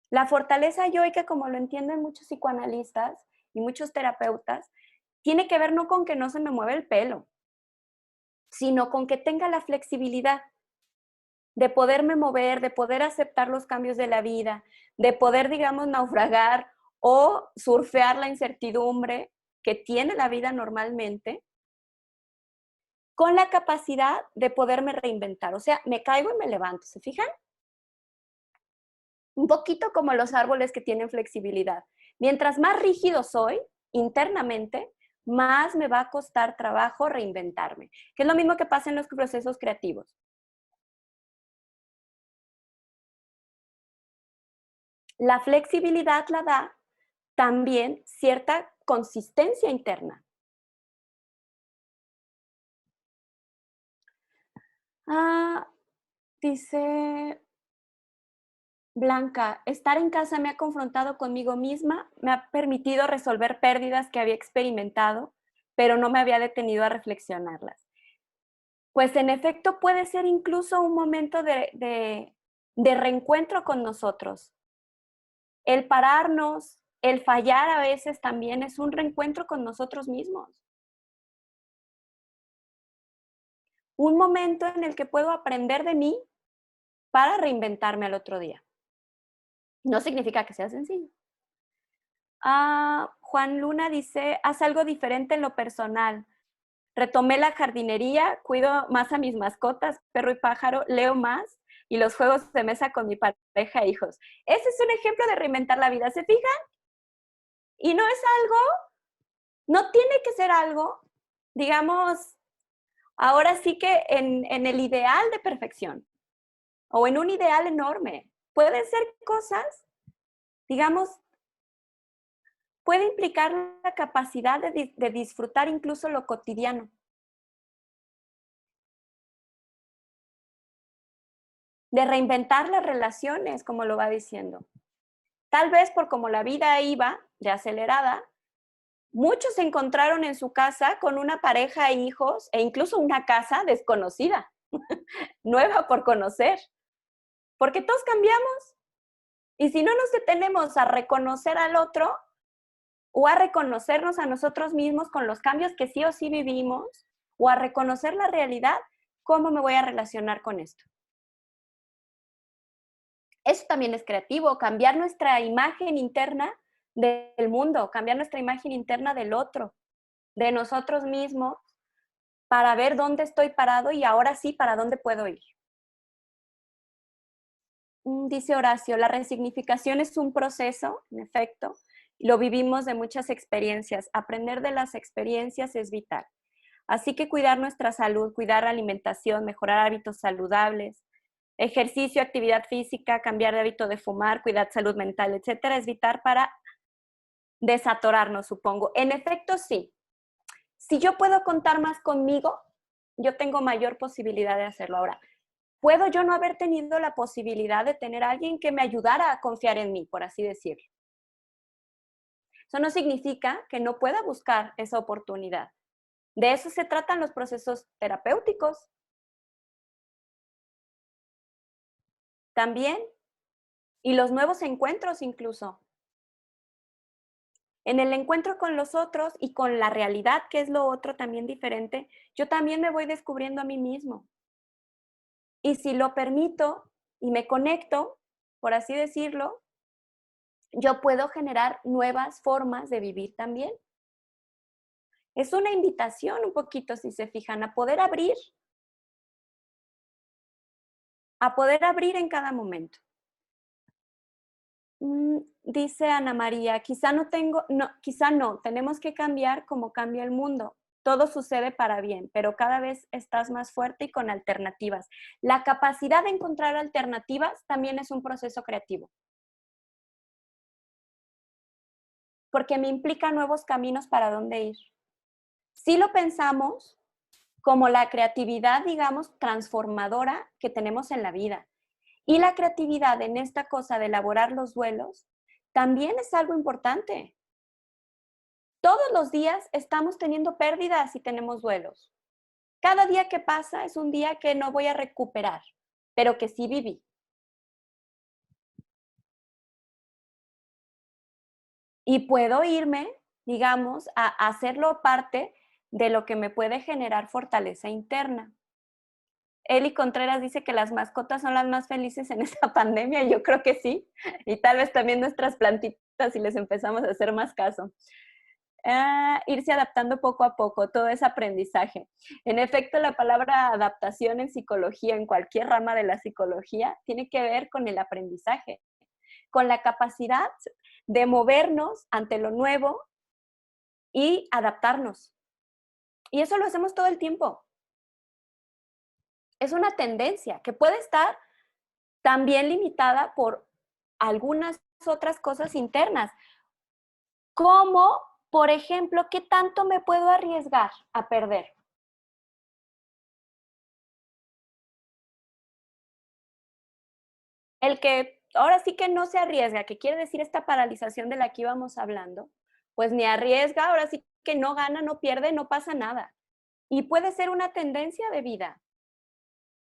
La fortaleza yoica, como lo entienden muchos psicoanalistas y muchos terapeutas, tiene que ver no con que no se me mueva el pelo, sino con que tenga la flexibilidad de poderme mover, de poder aceptar los cambios de la vida, de poder, digamos, naufragar o surfear la incertidumbre que tiene la vida normalmente, con la capacidad de poderme reinventar. O sea, me caigo y me levanto, ¿se fijan? Un poquito como los árboles que tienen flexibilidad. Mientras más rígido soy internamente, más me va a costar trabajo reinventarme, que es lo mismo que pasa en los procesos creativos. La flexibilidad la da también cierta consistencia interna. Dice Blanca, estar en casa me ha confrontado conmigo misma, me ha permitido resolver pérdidas que había experimentado, pero no me había detenido a reflexionarlas. Pues en efecto puede ser incluso un momento de reencuentro con nosotros. El pararnos, el fallar a veces también es un reencuentro con nosotros mismos. Un momento en el que puedo aprender de mí para reinventarme al otro día. No significa que sea sencillo. Juan Luna dice, haz algo diferente en lo personal. Retomé la jardinería, cuido más a mis mascotas, perro y pájaro, leo más y los juegos de mesa con mi pareja e hijos. Ese es un ejemplo de reinventar la vida, ¿se fijan? Y no es algo, no tiene que ser algo, digamos, ahora sí que en el ideal de perfección o en un ideal enorme. Pueden ser cosas, digamos, puede implicar la capacidad de disfrutar incluso lo cotidiano. De reinventar las relaciones, como lo va diciendo. Tal vez por como la vida iba de acelerada, muchos se encontraron en su casa con una pareja e hijos e incluso una casa desconocida, nueva por conocer. Porque todos cambiamos. Y si no nos detenemos a reconocer al otro, o a reconocernos a nosotros mismos con los cambios que sí o sí vivimos, o a reconocer la realidad, ¿cómo me voy a relacionar con esto? Eso también es creativo, cambiar nuestra imagen interna del mundo, cambiar nuestra imagen interna del otro, de nosotros mismos, para ver dónde estoy parado y ahora sí, para dónde puedo ir. Dice Horacio, la resignificación es un proceso, en efecto, lo vivimos de muchas experiencias. Aprender de las experiencias es vital. Así que cuidar nuestra salud, cuidar la alimentación, mejorar hábitos saludables, ejercicio, actividad física, cambiar de hábito de fumar, cuidar salud mental, etcétera, es vital para desatorarnos, supongo. En efecto, sí. Si yo puedo contar más conmigo, yo tengo mayor posibilidad de hacerlo. Ahora, ¿puedo yo no haber tenido la posibilidad de tener a alguien que me ayudara a confiar en mí, por así decirlo? Eso no significa que no pueda buscar esa oportunidad. De eso se tratan los procesos terapéuticos. También, y los nuevos encuentros incluso. En el encuentro con los otros y con la realidad, que es lo otro también diferente, yo también me voy descubriendo a mí mismo. Y si lo permito y me conecto, por así decirlo, yo puedo generar nuevas formas de vivir también. Es una invitación un poquito, si se fijan, a poder abrir en cada momento. Dice Ana María, quizá no, tenemos que cambiar como cambia el mundo. Todo sucede para bien, pero cada vez estás más fuerte y con alternativas. La capacidad de encontrar alternativas también es un proceso creativo. Porque me implica nuevos caminos para dónde ir. Si lo pensamos como la creatividad, digamos, transformadora que tenemos en la vida. Y la creatividad en esta cosa de elaborar los duelos también es algo importante. Todos los días estamos teniendo pérdidas y tenemos duelos. Cada día que pasa es un día que no voy a recuperar, pero que sí viví. Y puedo irme, digamos, a hacerlo parte de lo que me puede generar fortaleza interna. Eli Contreras dice que las mascotas son las más felices en esta pandemia, y yo creo que sí, y tal vez también nuestras plantitas si les empezamos a hacer más caso. Irse adaptando poco a poco, todo es aprendizaje. En efecto, la palabra adaptación en psicología, en cualquier rama de la psicología, tiene que ver con el aprendizaje, con la capacidad de movernos ante lo nuevo y adaptarnos. Y eso lo hacemos todo el tiempo. Es una tendencia que puede estar también limitada por algunas otras cosas internas, como, por ejemplo, ¿qué tanto me puedo arriesgar a perder? El que ahora sí que no se arriesga, que quiere decir esta paralización de la que íbamos hablando, pues ni arriesga, ahora sí que no gana, no pierde, no pasa nada. Y puede ser una tendencia de vida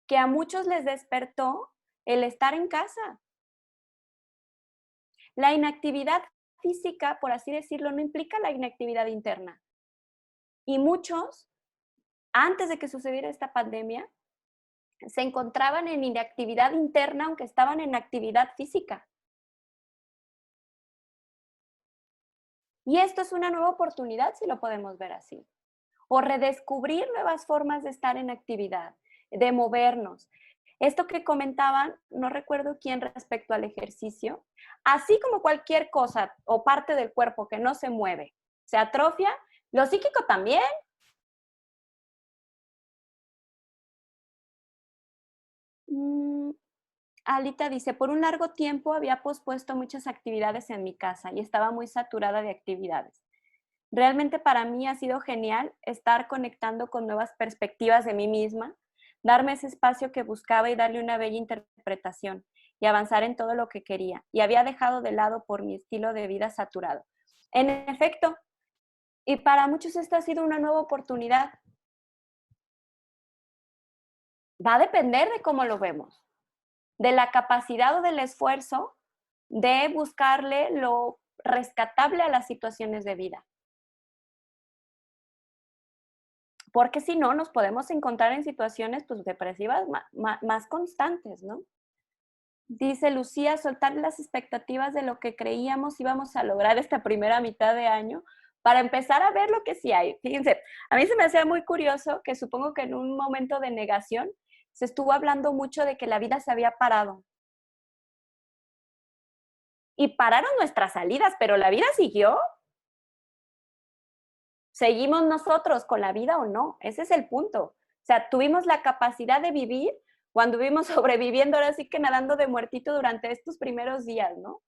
que a muchos les despertó el estar en casa. La inactividad física, por así decirlo, no implica la inactividad interna. Y muchos, antes de que sucediera esta pandemia, se encontraban en inactividad interna, aunque estaban en actividad física. Y esto es una nueva oportunidad, si lo podemos ver así. O redescubrir nuevas formas de estar en actividad, de movernos. Esto que comentaban, no recuerdo quién respecto al ejercicio, así como cualquier cosa o parte del cuerpo que no se mueve, se atrofia, lo psíquico también. Alita dice, por un largo tiempo había pospuesto muchas actividades en mi casa y estaba muy saturada de actividades. Realmente para mí ha sido genial estar conectando con nuevas perspectivas de mí misma, darme ese espacio que buscaba y darle una bella interpretación y avanzar en todo lo que quería. Y había dejado de lado por mi estilo de vida saturado. En efecto, y para muchos esta ha sido una nueva oportunidad. Va a depender de cómo lo vemos, de la capacidad o del esfuerzo de buscarle rescatable a las situaciones de vida. Porque si no, nos podemos encontrar en situaciones pues, depresivas más constantes, ¿no? Dice Lucía, soltar las expectativas de lo que creíamos íbamos a lograr esta primera mitad de año para empezar a ver lo que sí hay. Fíjense, a mí se me hacía muy curioso que supongo que en un momento de negación se estuvo hablando mucho de que la vida se había parado. Y pararon nuestras salidas, pero la vida siguió. ¿Seguimos nosotros con la vida o no? Ese es el punto. O sea, tuvimos la capacidad de vivir cuando vivimos sobreviviendo, ahora sí que nadando de muertito durante estos primeros días, ¿no?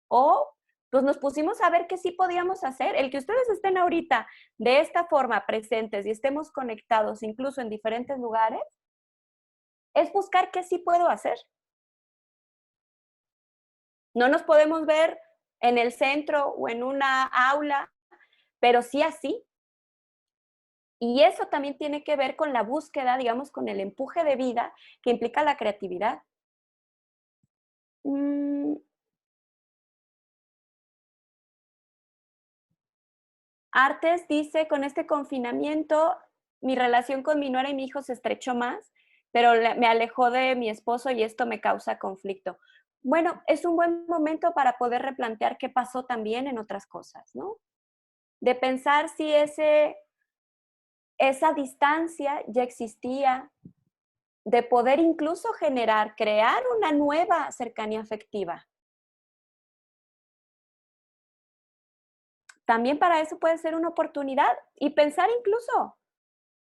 O pues nos pusimos a ver qué sí podíamos hacer. El que ustedes estén ahorita de esta forma presentes y estemos conectados incluso en diferentes lugares, es buscar qué sí puedo hacer. No nos podemos ver en el centro o en una aula, pero sí así. Y eso también tiene que ver con la búsqueda, digamos, con el empuje de vida que implica la creatividad. Artes dice, con este confinamiento, mi relación con mi nuera y mi hijo se estrechó más, pero me alejó de mi esposo y esto me causa conflicto. Bueno, es un buen momento para poder replantear qué pasó también en otras cosas, ¿no? De pensar si esa distancia ya existía, de poder incluso crear una nueva cercanía afectiva. También para eso puede ser una oportunidad y pensar incluso,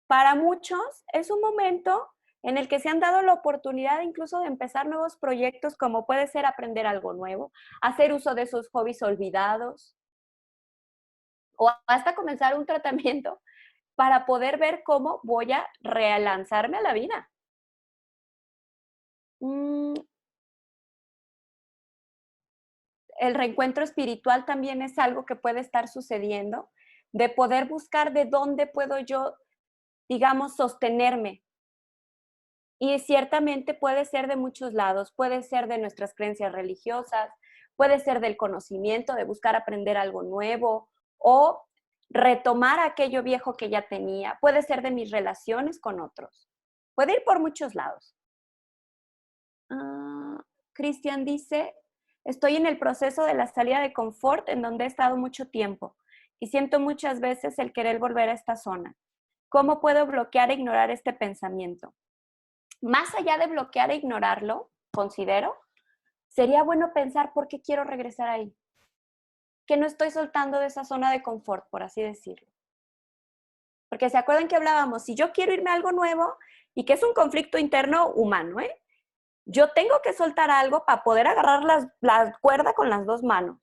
para muchos es un momento en el que se han dado la oportunidad incluso de empezar nuevos proyectos, como puede ser aprender algo nuevo, hacer uso de esos hobbies olvidados, o hasta comenzar un tratamiento para poder ver cómo voy a relanzarme a la vida. El reencuentro espiritual también es algo que puede estar sucediendo, de poder buscar de dónde puedo yo, digamos, sostenerme. Y ciertamente puede ser de muchos lados, puede ser de nuestras creencias religiosas, puede ser del conocimiento, de buscar aprender algo nuevo o retomar aquello viejo que ya tenía, puede ser de mis relaciones con otros, puede ir por muchos lados. Cristian dice, estoy en el proceso de la salida de confort en donde he estado mucho tiempo y siento muchas veces el querer volver a esta zona. ¿Cómo puedo bloquear e ignorar este pensamiento? Más allá de bloquear e ignorarlo, considero, sería bueno pensar por qué quiero regresar ahí. Que no estoy soltando de esa zona de confort, por así decirlo. Porque se acuerdan que hablábamos, si yo quiero irme a algo nuevo y que es un conflicto interno humano, yo tengo que soltar algo para poder agarrar la cuerda con las dos manos.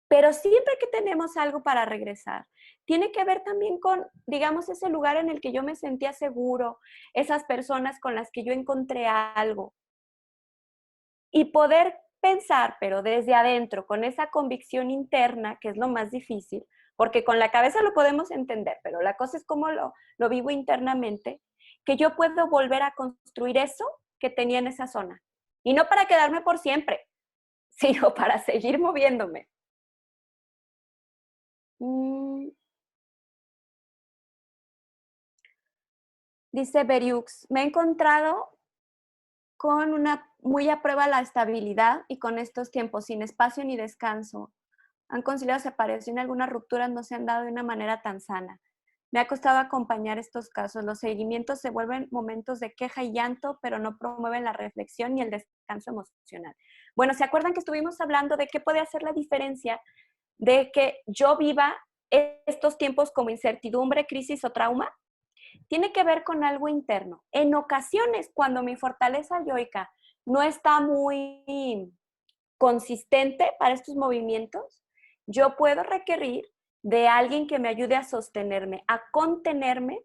Pero siempre que tenemos algo para regresar, tiene que ver también con, digamos, ese lugar en el que yo me sentía seguro, esas personas con las que yo encontré algo. Y poder pensar, pero desde adentro, con esa convicción interna, que es lo más difícil, porque con la cabeza lo podemos entender, pero la cosa es cómo lo vivo internamente, que yo puedo volver a construir eso que tenía en esa zona. Y no para quedarme por siempre, sino para seguir moviéndome. Dice Beriux, me he encontrado con muy a prueba la estabilidad y con estos tiempos sin espacio ni descanso. Han conciliado separación y algunas rupturas no se han dado de una manera tan sana. Me ha costado acompañar estos casos. Los seguimientos se vuelven momentos de queja y llanto, pero no promueven la reflexión ni el descanso emocional. Bueno, ¿se acuerdan que estuvimos hablando de qué puede hacer la diferencia de que yo viva estos tiempos como incertidumbre, crisis o trauma? Tiene que ver con algo interno. En ocasiones, cuando mi fortaleza yoica no está muy consistente para estos movimientos, yo puedo requerir de alguien que me ayude a sostenerme, a contenerme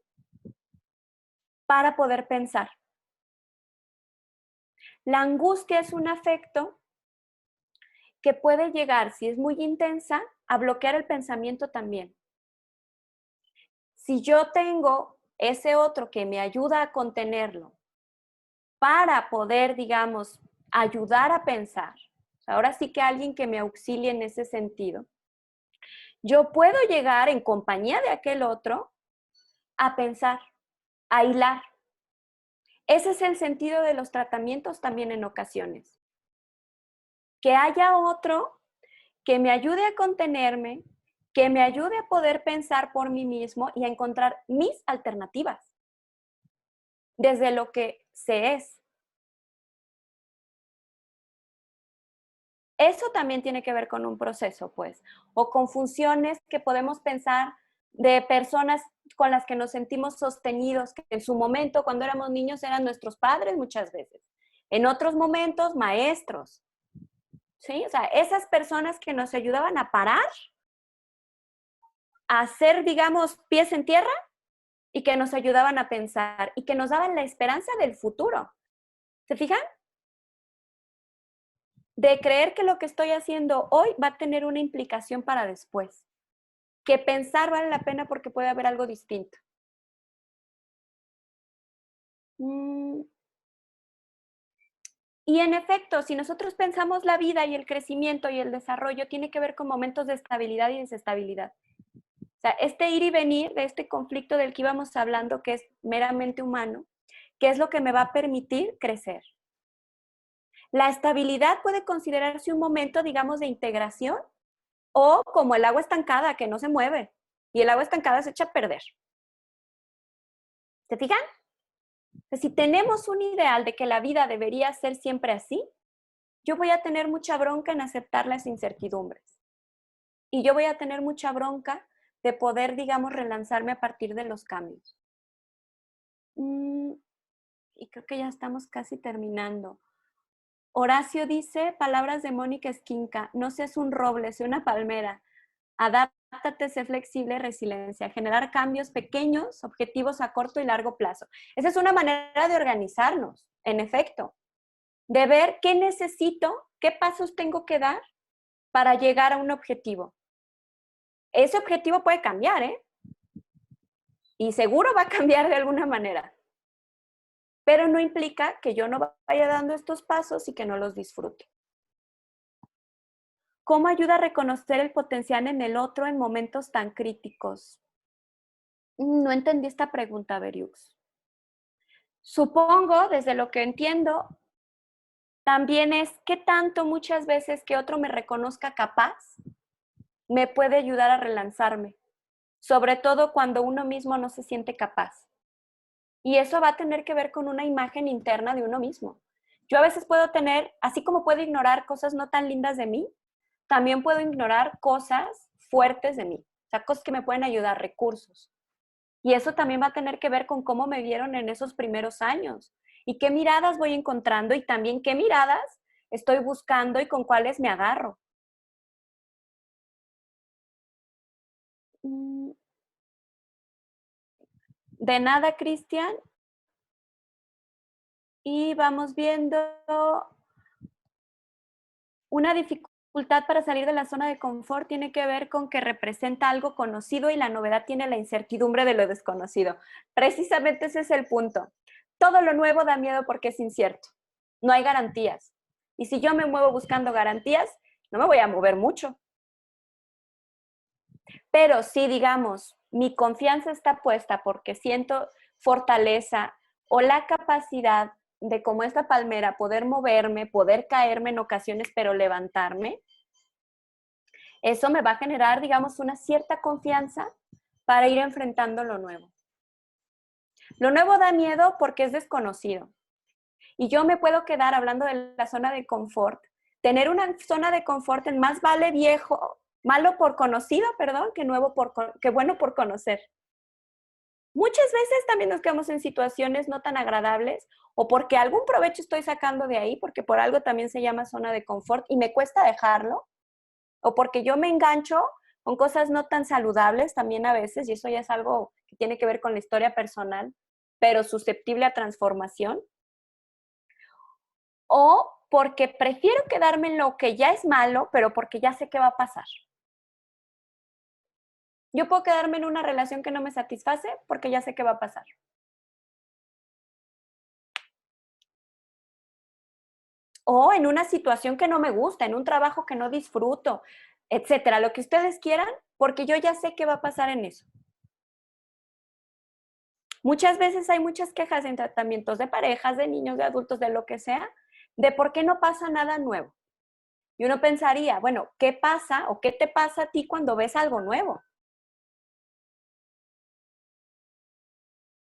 para poder pensar. La angustia es un afecto que puede llegar, si es muy intensa, a bloquear el pensamiento también. Si yo tengo ese otro que me ayuda a contenerlo para poder, digamos, ayudar a pensar, Ahora sí que alguien que me auxilie en ese sentido. Yo puedo llegar en compañía de aquel otro a pensar, a hilar. Ese es el sentido de los tratamientos también en ocasiones. Que haya otro que me ayude a contenerme, que me ayude a poder pensar por mí mismo y a encontrar mis alternativas desde lo que se es. Eso también tiene que ver con un proceso, pues, o con funciones que podemos pensar de personas con las que nos sentimos sostenidos, que en su momento, cuando éramos niños, eran nuestros padres muchas veces. En otros momentos, maestros. ¿Sí? O sea, esas personas que nos ayudaban a parar, a hacer, digamos, pies en tierra y que nos ayudaban a pensar y que nos daban la esperanza del futuro. ¿Se fijan? De creer que lo que estoy haciendo hoy va a tener una implicación para después. Que pensar vale la pena porque puede haber algo distinto. Y en efecto, si nosotros pensamos la vida y el crecimiento y el desarrollo, tiene que ver con momentos de estabilidad y desestabilidad. O sea, este ir y venir de este conflicto del que íbamos hablando, que es meramente humano, que es lo que me va a permitir crecer. La estabilidad puede considerarse un momento, digamos, de integración o como el agua estancada, que no se mueve. Y el agua estancada se echa a perder. ¿Se fijan? Si tenemos un ideal de que la vida debería ser siempre así, yo voy a tener mucha bronca en aceptar las incertidumbres. Y yo voy a tener mucha bronca de poder, digamos, relanzarme a partir de los cambios. Y creo que ya estamos casi terminando. Horacio dice, palabras de Mónica Esquinca, no seas un roble, sé una palmera. Adáptate, sé flexible, resiliencia. Generar cambios pequeños, objetivos a corto y largo plazo. Esa es una manera de organizarnos, en efecto. De ver qué necesito, qué pasos tengo que dar para llegar a un objetivo. Ese objetivo puede cambiar, ¿eh? Y seguro va a cambiar de alguna manera. Pero no implica que yo no vaya dando estos pasos y que no los disfrute. ¿Cómo ayuda a reconocer el potencial en el otro en momentos tan críticos? No entendí esta pregunta, Beriux. Supongo, desde lo que entiendo, también es qué tanto muchas veces que otro me reconozca capaz me puede ayudar a relanzarme, sobre todo cuando uno mismo no se siente capaz. Y eso va a tener que ver con una imagen interna de uno mismo. Yo a veces puedo tener, así como puedo ignorar cosas no tan lindas de mí, también puedo ignorar cosas fuertes de mí, o sea, cosas que me pueden ayudar, recursos. Y eso también va a tener que ver con cómo me vieron en esos primeros años y qué miradas voy encontrando y también qué miradas estoy buscando y con cuáles me agarro. De nada, Cristian. Y vamos viendo una dificultad para salir de la zona de confort tiene que ver con que representa algo conocido y la novedad tiene la incertidumbre de lo desconocido. Precisamente ese es el punto. Todo lo nuevo da miedo porque es incierto. No hay garantías. Y si yo me muevo buscando garantías, no me voy a mover mucho. Pero si, digamos, mi confianza está puesta porque siento fortaleza o la capacidad de, como esta palmera, poder moverme, poder caerme en ocasiones, pero levantarme, eso me va a generar, digamos, una cierta confianza para ir enfrentando lo nuevo. Lo nuevo da miedo porque es desconocido. Y yo me puedo quedar hablando de la zona de confort. Tener una zona de confort en más vale viejo, malo por conocido, perdón, que bueno por conocer. Muchas veces también nos quedamos en situaciones no tan agradables o porque algún provecho estoy sacando de ahí, porque por algo también se llama zona de confort y me cuesta dejarlo, o porque yo me engancho con cosas no tan saludables también a veces, y eso ya es algo que tiene que ver con la historia personal, pero susceptible a transformación. O porque prefiero quedarme en lo que ya es malo, pero porque ya sé qué va a pasar. Yo puedo quedarme en una relación que no me satisface porque ya sé qué va a pasar. o en una situación que no me gusta, en un trabajo que no disfruto, etcétera, lo que ustedes quieran, porque yo ya sé qué va a pasar en eso. Muchas veces hay muchas quejas en tratamientos de parejas, de niños, de adultos, de lo que sea, de por qué no pasa nada nuevo. Y uno pensaría, bueno, ¿qué pasa o qué te pasa a ti cuando ves algo nuevo?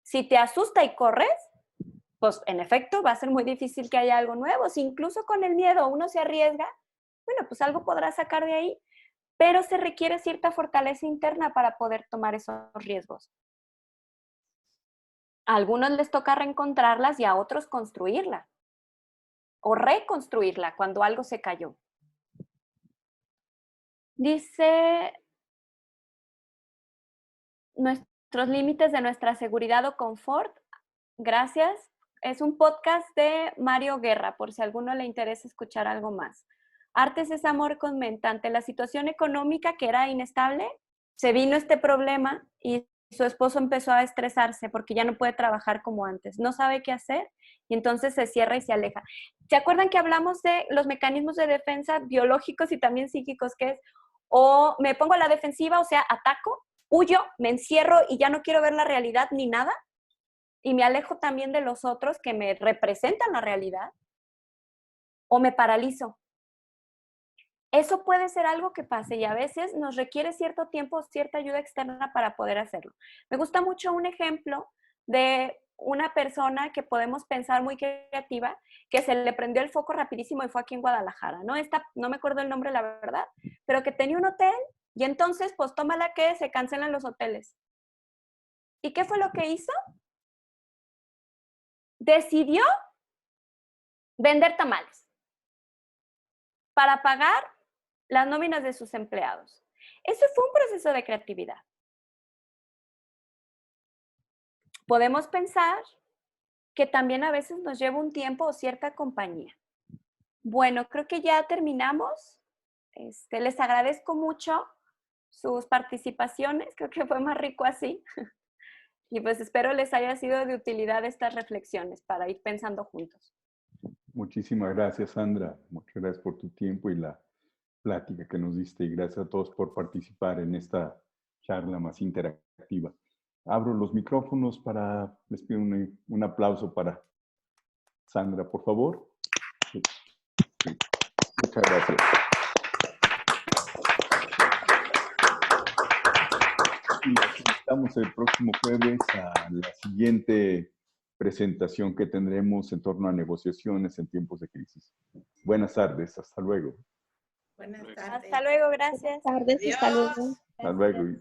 Si te asusta y corres, pues en efecto va a ser muy difícil que haya algo nuevo. Si incluso con el miedo uno se arriesga, bueno, pues algo podrá sacar de ahí, pero se requiere cierta fortaleza interna para poder tomar esos riesgos. A algunos les toca reencontrarlas y a otros construirla o reconstruirla cuando algo se cayó. Dice, nuestros límites de nuestra seguridad o confort. Gracias. Es un podcast de Mario Guerra, por si a alguno le interesa escuchar algo más. Artes es amor comenta. Ante la situación económica que era inestable, se vino este problema y su esposo empezó a estresarse porque ya no puede trabajar como antes. No sabe qué hacer y entonces se cierra y se aleja. ¿Se acuerdan que hablamos de los mecanismos de defensa biológicos y también psíquicos, que es o me pongo a la defensiva, o sea, ataco, huyo, me encierro y ya no quiero ver la realidad ni nada? Y me alejo también de los otros que me representan la realidad, o me paralizo. Eso puede ser algo que pase y a veces nos requiere cierto tiempo, cierta ayuda externa para poder hacerlo. Me gusta mucho un ejemplo de una persona que podemos pensar muy creativa, que se le prendió el foco rapidísimo y fue aquí en Guadalajara, ¿no? No me acuerdo el nombre, la verdad, pero que tenía un hotel y entonces, pues tómala que se cancelan los hoteles. ¿Y qué fue lo que hizo? Decidió vender tamales para pagar las nóminas de sus empleados. Eso fue un proceso de creatividad. Podemos pensar que también a veces nos lleva un tiempo o cierta compañía. Bueno, creo que ya terminamos. Les agradezco mucho sus participaciones. Creo que fue más rico así. Y pues espero les haya sido de utilidad estas reflexiones para ir pensando juntos. Muchísimas gracias, Sandra. Muchas gracias por tu tiempo y la plática que nos diste. Y gracias a todos por participar en esta charla más interactiva. Abro los micrófonos para, les pido un aplauso para Sandra, por favor. Sí. Sí. Muchas gracias. Y los invitamos el próximo jueves a la siguiente presentación que tendremos en torno a negociaciones en tiempos de crisis. Buenas tardes, hasta luego. Buenas tardes. Hasta luego, gracias. Buenas tardes, hasta luego. Hasta luego.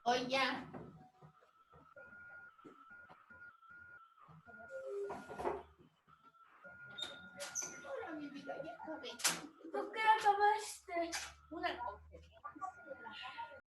Hoy ya. Hola, mi vida, ya acabé. ¿Tú qué acabaste? Una